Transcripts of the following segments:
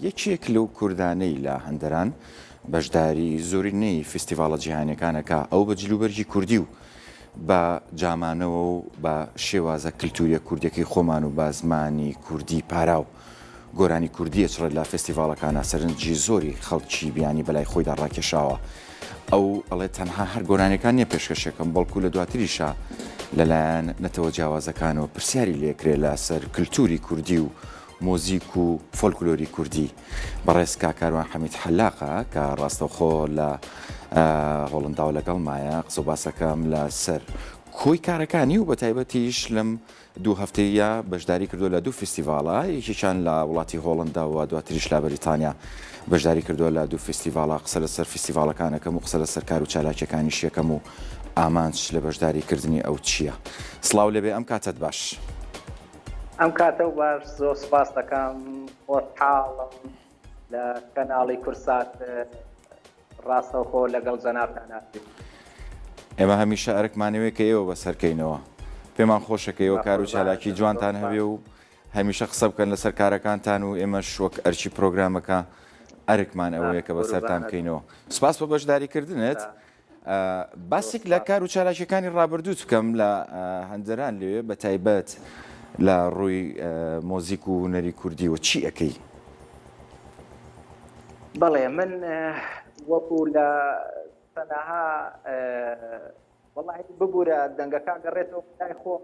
یەکێک لەو کوردانەی لە هەندەران بەشداری زۆرینەی فستیڤالە جیهانیەکانەکە ئەو بە جلوبەرجی کوردی و بە جامانەوە و بە شێوازە کللتوریە کوردیەکەی خۆمان و بە زمانی کوردی پارا و گۆرانی کوردیە چڕێت لە فستیڤالەکانە سەرنجی زۆری خەڵکی بیانی بەلای خۆیدا ڕاکێشاوە. ئەو ئەڵێ تەنها هەر گۆرانەکان نیە پێشکەشەکەم بەڵکو لە دواتریشە لەلایەن نەتەوە جیاوازەکانەوە پرسیاری لێکرێت لە سەر کللتوری کوردی و مۆزیک و فۆلکلۆری کوردی. بەڕێز کاکاروان حەمید حەلاقە کە ڕاستەوخۆ لە هۆڵنداوە لەگەڵمایە قسە و باسەکەم لە سەر کۆی کارەکانی و بە تایبەتیش لەم دوو هەفتەیە بەشداری کردو لە دوو فستیڤالە، یەکێکیان لە وڵاتی هۆڵنداوە دواتریش لە بەریتانیا بەشداری کردووە لە دوو فستیڤالە. قسە لەسەر فستیڤالەکانەکەم و قسە لەسەر کار و چالاکیەکانی شیەکەم و ئامانج لە بەشداریکردنی ئەو چییە. سڵاو لەبێ ئەم کاتت باش. ئەم کاتە و باش، زۆر سپاس دەکەم خۆشحاڵم لە کەناڵی کورسات ڕاستەوخۆ لەگەڵ جەنابتانە. ئێمە هەمیشە ئەرکمانەوەی کە ئێوە بەسەرکەینەوە، پێمان خۆشەکە ئێوە کار و چالاکی جوانتان هەبێ و هەمیشە قسە بکەن لەسەر کارەکانتان و ئێمەش وەک ئەرچی پرۆگرامەکە ئەرکمان ئەوەیە کە بەسەرتان بکەینەوە. سوپاس بە بەشداریکردنت. باسێک لە کار و چالاکیەکانی ڕابردووت بکەم لە هەندەران لێوێ بە تایبەت لە ڕووی مۆزیک و هونەری کوردی و چی ئەەکەی؟ بەڵێ من وەکو لە تەنەها وەڵاهی ببوورە دەنگەکان گەڕێتەوە لای خۆ،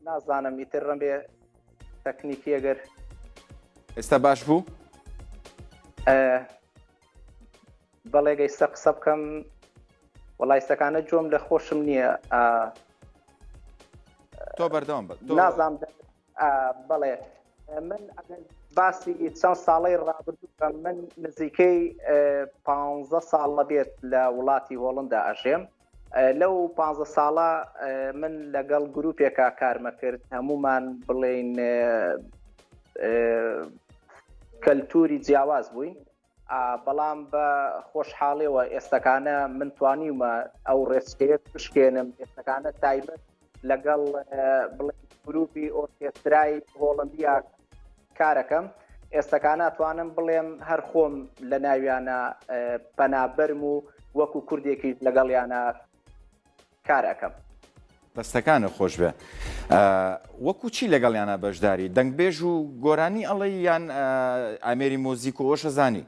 نازانم ئیتر ڕەنبێ تەکنیکی ئەگەر ئێستا باش بوو؟ بەڵێ گەیستە قسە بکەم. وەڵای ئێستەکانە جۆم لە خۆشم نییە. تۆ بەردەوام بە نازانم. بەڵێ من باسی چەند ساڵەی ڕابردووکەم. من نزیکەی 15 ساڵە بێت لە وڵاتی هۆڵندا ئەژێم. لەو 15 ساڵە من لەگەڵ گروپێکا کارمە کرد، هەمومان بڵێن کەلتوری جیاواز بووین، بەڵام بە خۆشحاڵیەوە ئێستەکانە من توانیمە ئەو ڕێچکەیە بشکێنم. ئێستەکانە تایبەت لەگەڵ بڵێن گروپی ئۆرکێسترای هۆڵندیا کارەکەم. ئێستەکانە توانم بڵێم هەر خۆم لە ناویانە پەنابەرم و وەکو کوردێکی لەگەڵیانە کارەکەم. دەستەکانە خۆش بێ. وەکو چی لەگەڵیانە بەشداری؟ دەنگبێژ و گۆرانی ئەڵێ یان ئامێری مۆزیک و ئۆشەزانی؟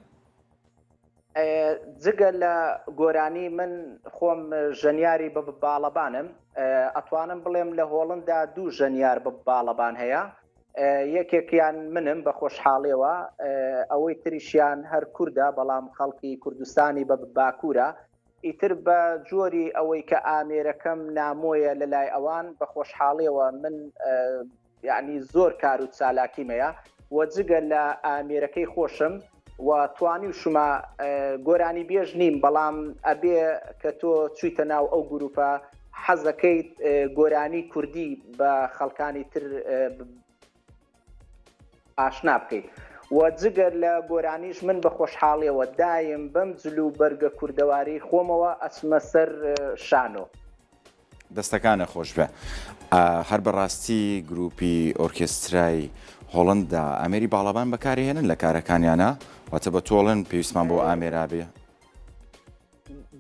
جگە لە گۆرانی من خۆم ژەنیاری بە باڵەبانم. ئەتوانم بڵێم لە هۆڵندا دوو ژەنیار بە باڵەبان هەیە. یەکێکیان منم بە خۆشحاڵیەوە، ئەوەی تریشیان هەر کووردە بەڵام خەڵکی کوردستانی بە باکوورە. ئیتر بە جۆری ئەوەی کە ئامێرەکەم نامۆیە لە لای ئەوان بە خۆشحاڵیەوە من یعنی زۆر کار و چالاکیمەیە و جگە لە ئامێرەکەی خۆشم و توانی و شما گۆرانی بێژ نیم، بەڵام ئەبێ کە تۆ چویتە ناو ئەو گروپە حەزەکەیت گۆرانی کوردی بە خەڵکانی تر ئاشنا بکەیت. و جگەر لە گۆرانیش من بە خۆشحاڵیەوە دایم بەم جلو بەرگە کوردەواری خۆمەوە ئەچمە سەر شانۆ. دەستەکانە خۆش بێ. هەر بەڕاستی گروپی ئۆرکێسترای هۆڵندا ئامێری باڵەبان بەکارهێنن لە کارەکانیانە، واتە بە تۆڵن پێویستمان بۆ ئامێرا بێ؟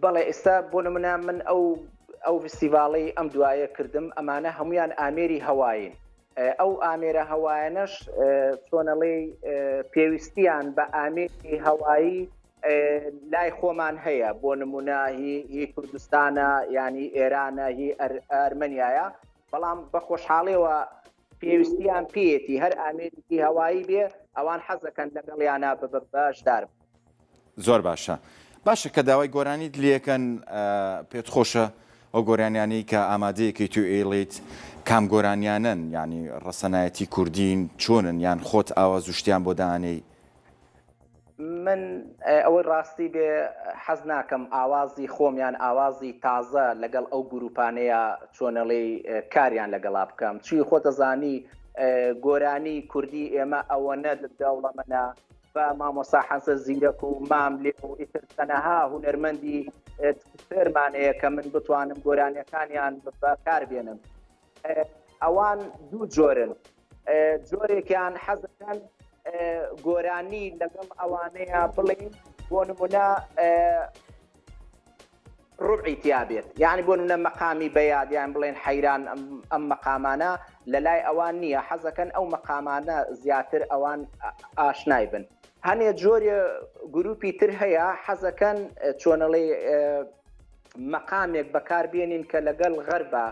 بەڵێ ئێستا بۆ نمونە من ئەو فستیڤاڵی ئەم دوایە کردم، ئەمانە هەمویان ئامێری هەواین. ئەو ئامێرە هەوایەنەش چۆنەڵێ پێویستیان بە ئامێری هەوایی لای خۆمان هەیە. بۆ نمونە هی کوردستانە، ینی ئێرانە، هی ئەرمەنیایە، بەڵام بە خۆشحاڵیەوە پێویستیان پێیەتی هەر ئامێری هەوایی بێ، ئەوان حەزەکەن لەگەڵیانە بەشدار. زۆر باشە. باشە کە داوای گۆرانیت لێکەن پێت خۆشە ئەو گۆرانیانی کە ئامادەیەکی تو ئێڵیت کام گۆرانیانن، ینی ڕەسەنایەتی کوردین چۆنن یان خۆت ئاواز و شتیان بۆ دانەی؟ من ئەوەی ڕاستی بێ حەز ناکەم ئاوازی خۆمیان ئاوازی تازە لەگەڵ ئەو گروپانەیە چۆنەڵێ کاریان لەگەڵا بکەم. چی خۆ دەزانی گۆرانی کوردی ئێمە ئەوە نەدەوڵەمەە بە مامۆستا حەسە زیرەک و مام لێ و ئیتر تەنەها هونەرمەندی فێرمانەیە کە من بتوانم گۆرانیەکانیان بەکار بێنم. ئەوان دوو جۆرن. جۆرێکیان حەزەکەن گۆرانی لەگەڵ ئەوانەیە بڵین بۆ نمونە ڕوبعی تیابێت یعنی بۆ نمونە مەقامی بەیاد یان بڵێن حەیران ئەم مەقامانە لە لای ئەوان نییە حەزەکەن ئەو مەقامانە زیاتر ئەوان ئاشنای بن هەنێ جۆرە گروپی تر هەیە حەزەکەن چۆنەڵێ مەقامێک بەکاربێنین کە لەگەڵ غەربە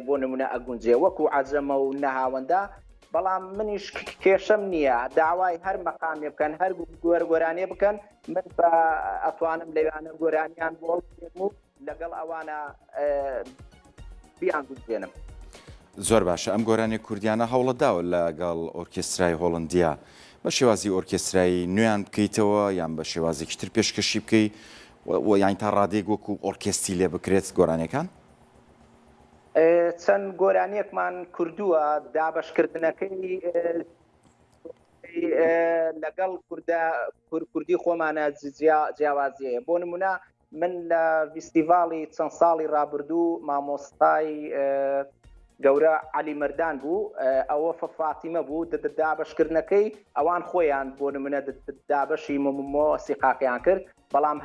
بۆ نمونە ئەگونجێ وەکو عەجەمە و نەهاوەندە بەڵام منیش کێشەم نییە داوای هەر مەقامێ بکەن هەر گۆرانێ بکەن من بە ئەتوانم لەوانە گۆرانیان بۆ و لەگەڵ ئەوانە بیان گوزێنم زۆر باشە ئەم گۆرانی کوردیانە هەوڵەداوە لەگەڵ ئۆرکێسترای هۆڵندیا بە شێوازی ئۆرکێسترایی نوێیان بکەیتەوە یان بە شێوازێکی تر پێشکەشی بکەی یان تا ڕادێک وەکو ئۆرکێستی لێ بکرێت گۆرانەکان چەند گۆرانیەکمان کردووە دابشکردنەکەی لەگەڵ کوردی خۆمانە جیاوازیەیە بۆ نمونە من لە فیستیڤاڵی چەند ساڵی ڕابردوو مامۆستای گەورە عەلی مەردان بوو ئەوە فاتیمە بوو دابشکردنەکەی ئەوان خۆیان بۆ نمونە دابشی مۆسیقاکیان کرد بەڵام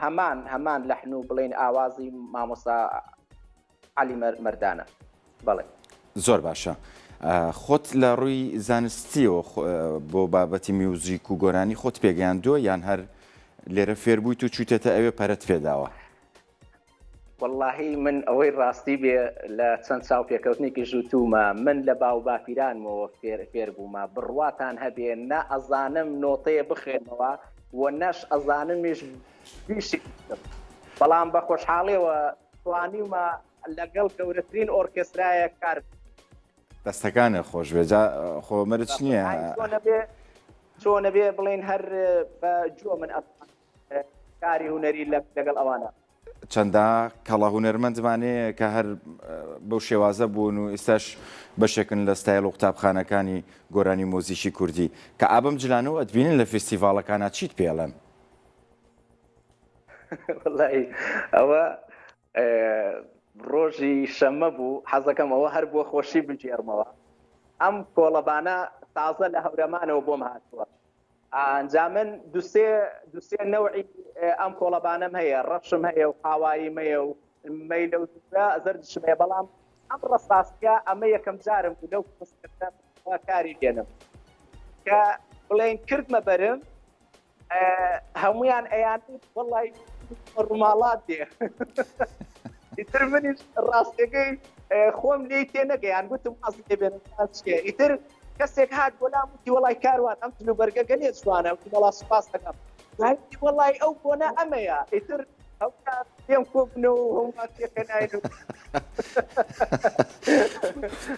هەمان لەحن و بڵێن ئاوازی مامۆستا عەلی مەردانە بەڵێ زۆر باشە خۆت لە ڕووی زانستیەوە بۆ بابەتی میوزیک و گۆرانی خۆت پێگەیاندووە یان هەر لێرە فێربوویت و چوتێتە ئەوێ پەرت پێداوە واللهی من ئەوەی ڕاستی بێ لە چەند چاو پێکەوتنێکی ژووتومە من لە باو باپیرانمەوە فێر بوومە بڕواتان هەبێ نە ئەزانم نۆتەیە بخێنەوە و نەش ئەزانمیش بیشی بەڵام بە خۆشحاڵیەوە توانیمە لەگەڵ گەورەترین ئۆرکێسترایە کار دەستەکانە خۆش بێجا خۆمەرج نییە چۆنە بێ بڵێن هەر بە جۆ من کاری هوەری لەگەڵ ئەوانە چەندە کەڵە هوەرمەندمانەیە کە هەر بەو شێوازە بوون و ئێستاش بەشێکن لە ستایل و قوتابخانەکانی گۆرانی مۆزیکی کوردی کە ئابم جلانەوە ئەتبینن لە فستیڤالەکانە چیت پێڵێن ئەوە ڕۆژی شەمە بوو حەزەکەم ئەوە هەر بۆ خۆشی بجێرمەوە ئەم کۆڵەبانە تازە لە هەورەمانەوە بۆم هاتووە ئەنجا من دوسێ نەوعی ئەم کۆڵەبانم هەیە ڕەشم هەیە و قاواییم هەیە و مەیلە و زەردشم هەیە بەڵام ئەم ڕەساسکە ئەمە یەکەم جارم بوو لەو کاری دێنم کە بڵێن کردمە بەرم هەمویان ئەیانی وەڵی ڕووماڵات دێ ئیتر منیش ڕاستەکەی خۆم لێی تێ نەگەیان گوتم ئەزی دەبێنم ئیتر کەسێک هات بۆلام وتی وەڵی کاروان ئەم تلوبەرگە گەنێ جوانە وتی وەڵا سوپاس دەکەم وەڵی ئەو بۆنە ئەمەیە ئیتر ئەو پێم کۆبنەوە هەمووان تێکەناین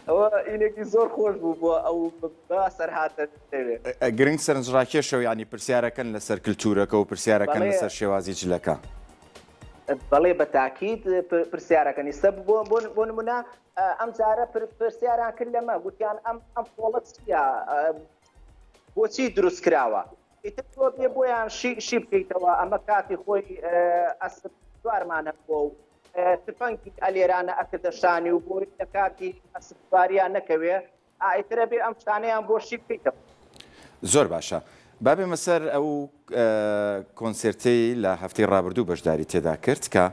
ئەوە ئینێکی زۆر خۆش بوو بۆ ئەو سەرهاتە دەوێت گرنگ سەرنجڕاکێشەوە ینی پرسیارەکەن لەسەر کللتورەکە و پرسیارەکەن لەسەر شێوازی جلەکە بەڵێ بە تاکید پرسیارەکە نیستە بۆ نمونە ئەم جارە پرسیاران کرد لەمە گوتیان ئەم پۆڵەت چیە بۆچی دروست کراوە ئیتر تۆ بێ بۆیان شی بکەیتەوە ئەمە کاتی خۆی ئەسب دوارمانە بۆ و تفەنگی ئەلێرانە ئەکردە شانی و بۆی لە کاتی ئەسبواریان نەکەوێ ئایترە بێ ئەم شتانەیان بۆ شی بکەیتەوە زۆر باشە بابێ مەسەر ئەو کۆنسرتەی لە هەفتەی ڕابردوو بەشداری تێدا کرد کە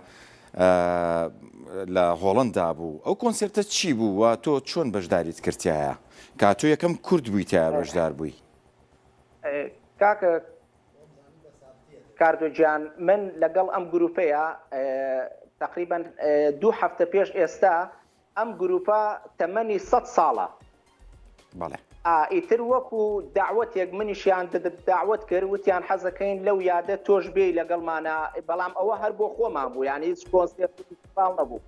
لە هۆڵندا بوو ئەو کۆنسرتە چی بوو و تۆ چۆن بەشداریت کردایە کا تۆ یەکەم کورد بووی تا بەشدار بووی کاکە کاردۆجیان من لەگەڵ ئەم گروپەیە تقریبا 2 هەفتە پێش ئێستا ئەم گروپە تەمەنی 100 ساڵە بەڵێ ئیتر وەکو داوەتێک منیشیان داوت کرد وتیان حەزەکەین لەو یادە تۆش بێ لەگەڵمانە بەڵام ئەوە هەر بۆ خۆمان بوو یانی هیچ کۆنسێرتال نەبوو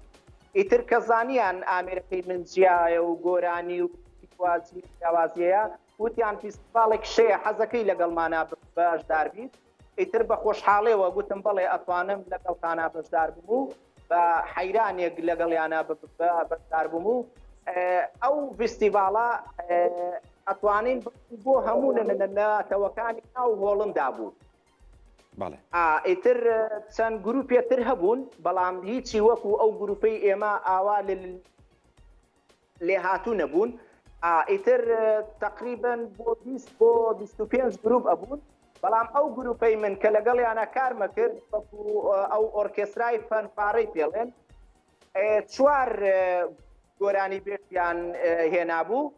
ئیتر کە زانیان ئامێرەکەی من جیایە و گۆرانی و پیوازیەیە وتیان فیستیڤاڵێک شەیە حەزەکەی لەگەڵمانە بەشدار بیت ئیتر بە خۆشحاڵیەوە گوتم بەڵێ ئەتوانم لەگەڵتانە بەشدار بوو بە حەیرانێک لەگەڵیانە بەشدار بوو ئەو فستیڤاڵە ئەتوانین بۆ هەموو نەتەوەکانی ناو هۆڵندا بوو ئیتر چەند گروپێتر هەبوون بەڵام هیچی وەکو ئەو گروپەی ئێمە ئاوا لێ هاتوو نەبوون ئیتر تقریبن بۆ 20 بۆ 25 گروپ ئەبوون بەڵام ئەو گروپەی من کە لەگەڵیانە کارمە کرد ئەو ئۆرکێسترای فەنفارەی پێڵێن چوار گۆرانی بێژیان هێنابوو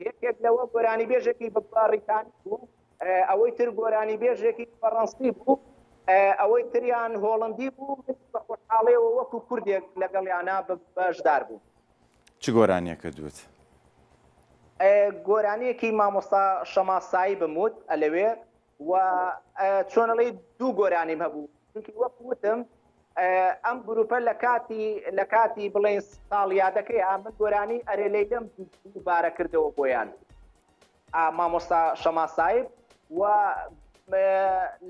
یەکێک لەوە گۆرانی بێژێکی بەریتانی بوو ئەوەی تر گۆرانی بێژێکی فەڕەنسی بوو ئەوەی تریان هۆڵندی بوو بە خۆشحاڵیەوە وەکو کوردێک لەگەڵیانە بەشدار بوو. چ گۆرانیەکە دوت؟ گۆرانیەکی مامۆستا شەماسایی بموت ئەلەوێ و چۆنەڵی دوو گۆرانیم هەبوو چونکی وەک وتم ئەم گروپە لە کاتی بڵێن ساڵ یادەکەی من گۆرانی ئەرێ لەیدەم دووبارە کردەوە بۆیان مامۆستا شەماسایی و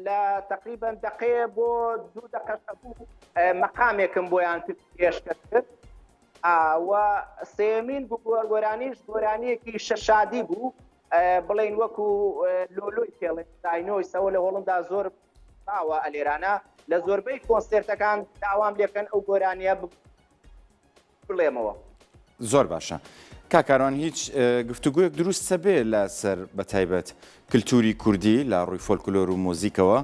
لە تقریبان دقەیە بۆ 2 دقە بوو مەقامێکم بۆیان پێشکەش کرد و سێمین گۆرانیش گۆرانیەکی شەشادی بوو بڵین وەکو لۆلۆی پێڵێن داینۆیسەوە لە هۆڵندا زۆر باوە ئەلێرانە لە زۆربەی کۆنسێرتەکان داوام لێکەن ئەو گۆرانیە بڵێمەوە. زۆر باشە. کاکاروان هیچ گفتوگویەک دروستە بێ لەسەر بە تایبەت کللتوری کوردی لە ڕووی فۆلکلۆر و مۆزیکەوە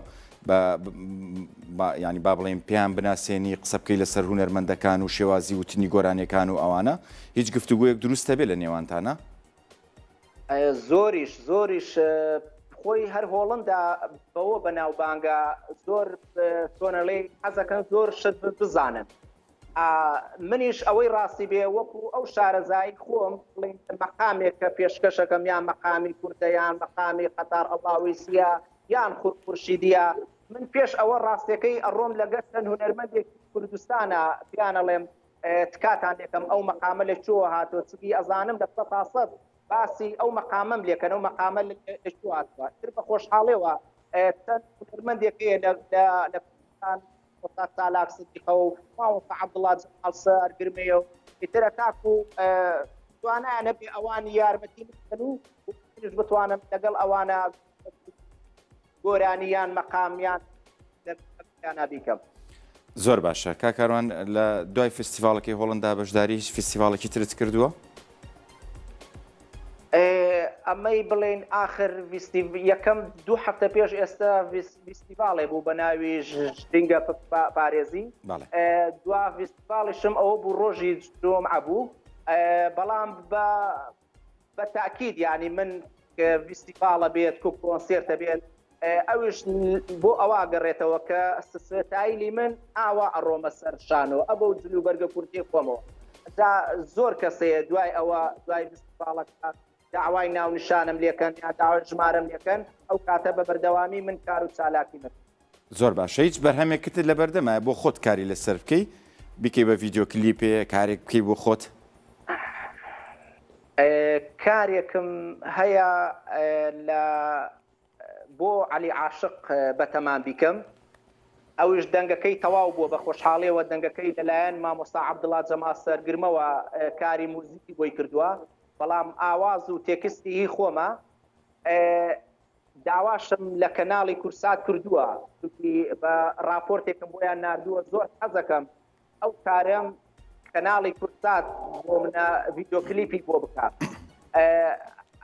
ینی با بڵێن پێیان بناسیێنی قسە بکەی لەسەر هونەرمەندەکان و شێوازی وتنی گۆرانیەکان و ئەوانە هیچ گفتوگویەک دروستە بێ لە نێوانتانە؟ زۆریش خۆی هەر هۆڵندا بەوە بەناوبانگە زۆر تۆنەڵێ حەزەکەن زۆر شت بزانن. منیش ئەوەی ڕاستی بێ وەکو ئەو شارەزایی خۆم بڵین مەقامێک کە پێشکەشەکەم یان مەقامی کوردەیان مەقامی قەتار ئەڵاویسیە یان خورشیدیە من پێش ئەوە ڕاستیەکەی ئەڕۆم لەگەشتن هونەرمەندێکی کوردستانە پیانەڵێم تکاتان لێکم ئەو مەقامە لە چۆوە هاتۆ چگی ئەزانم لە سەد باسی ئەو مەقامم لێکەن ئەو مەقامە لە چۆ هاتووە تر بە خۆشحاڵێەوە چەند هونەرمەندێکەیە لە سالاک سدیقە و ماوەستا عەبدوڵڵا جەمال سەرگرمەیە و ئیترە تاکو توانایانە بێ ئەوانی یارمەتی بکەن و بتوانم لەگەڵ ئەوانە گۆرانیان مەقامیان بیکەم. زۆر باشە. کاکاروان لە دوای فستیڤالەکەی هۆڵندا بەشداری هیچ فستیڤالێکی ترت کردووە؟ ئەمەی بڵێن آخر یەکەم 2 هەفتە پێش ئێستا فستیڤالێ بوو بە ناوی ژدینگە پارێزی دوا فستیڤاڵیشم ئەوە بوو ڕۆژی جۆمعە بوو بەڵام بە تاکید ینی من فستیڤالە بێت کو کۆنسێرتە بێت ئەوش بۆ ئەوا گەڕێتەوە کە سوێتایلی من ئاوا ئەڕۆمە سەر شانەوە ئەبە و جلو بەرگە کورتی خۆمەوە زۆر کەسەیە دوای ئەوە دوای فستیڤالەکە داوای ناو نیشانم لێکەن یا داوای ژمارەم لێکەن ئەو کاتە بە بەردەوامی من کار و چالاکی من. زۆر باشە. هیچ بەرهەمێکت لە بەردەمە بۆ خۆت کاری لەسەر بکەی بکەی بە ڤیدیۆ کلیپێ کارێک بکەی بۆ خۆت؟ کارێکم هەیە بۆ عەلی عاشق بەتەمان بیکەم ئەوش دەنگەکەی تەواو بووە بە خۆشحاڵیەوە دەنگەکەی لەلایەن مامۆستا عەبدوڵڵا جەمال سەرگرمەوە کاری موزیکی بۆی کردووە بەڵام ئاواز و تێکستی هی خۆمە داواشم لە کەناڵی کورسات کردووە بە راپۆرتێکم بۆیان ناردووە زۆر حەزەکەم ئەو کارم کەناڵی کورسات بۆ منە ڤیدیۆ کلیپی بۆ بکات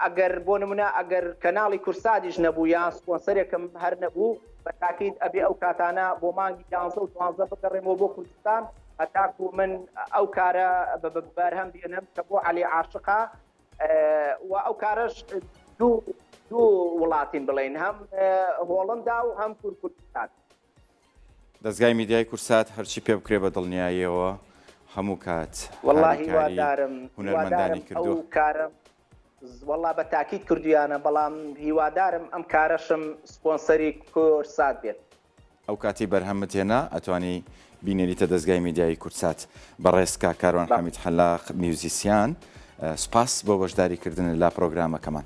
ئەگەر بۆ نمونە ئەگەر کەناڵی کورسادیش نەبوو یان سپۆنسەرێکم هەر نەبوو بە تاکید ئەبێ ئەو کاتانە بۆ مانگی 11 و 12 بگەڕێمەوە بۆ کوردستان هەتاکو من ئەو کارە بەرهەم بێنم کە بۆ عەلی عاشقا و ئەو کارەش دوو وڵاتین بڵێن هەم هۆڵندا و هەم کوردستان. دەستگای میدیای کورسات هەرچی پێ بکرێ بە دڵنیاییەوە هەموو کات وەڵڵاهی هیوادارم هونەرمەندانی کردووە ئەو کارم وەڵڵا بە تاکید کردویانە بەڵام هیوادارم ئەم کارەشم سپۆنسەری کورسات بێت. ئەو کاتی بەرهەمت هێنا ئەتوانی بینێریتە دەستگای میدیای کورسات. بەڕێز کاکاروان حەمید حەلاق میوزیسیان سپاس بۆ بەشداریکردن لە پرۆگرامەکەمان.